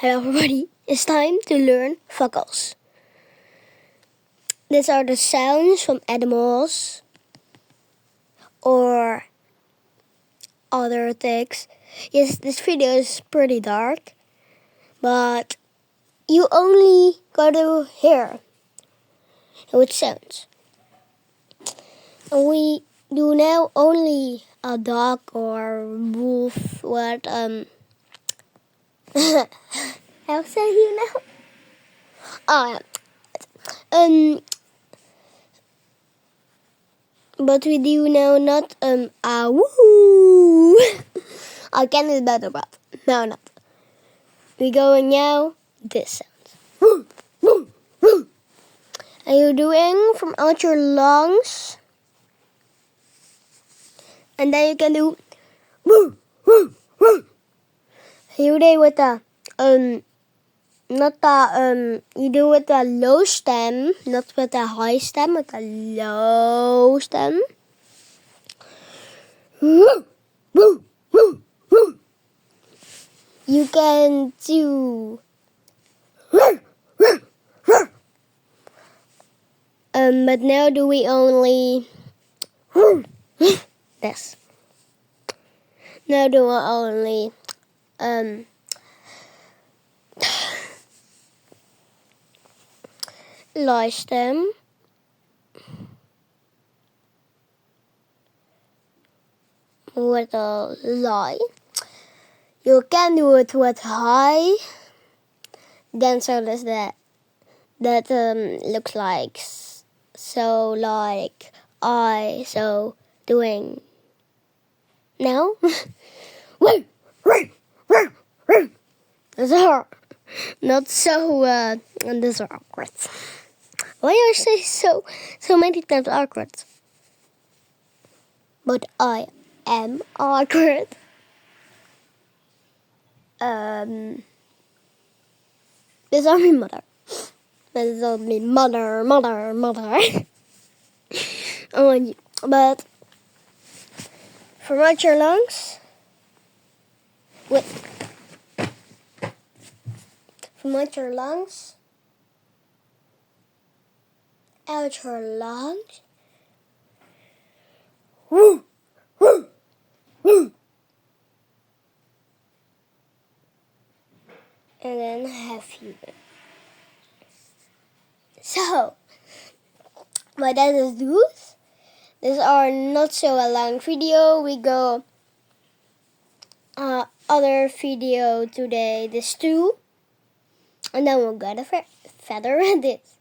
Hello everybody, it's time to learn vocals. These are the sounds from animals or other things. Yes, this video is pretty dark, but you only gotta hear which sounds. And we do now only a dog or wolf. What how say you now? Oh yeah. But we do now not a woo. I can do better, but no, not. We going now this sounds. Woo, woo, woo. And you're doing from out your lungs, and then you can do woo, woo, woo. You do with the not the you do with the low stem, not with the high stem, with the low stem. Woo, woo, woo, woo. You can do but now do we only this. Now do we only low stem. With a lie. You can do it with high. Then so does that looks like so like I so doing now. Those are not so and those are awkward. Why I say so many times awkward? But I am awkward. This is my mother. This is my mother. Oh, but from out your lungs, wait. From out your lungs, out your lungs. Woo, woo, woo. And then have you. So, what does this do? These are not so a long video. We go other video today, this too. And then we'll go to feather this.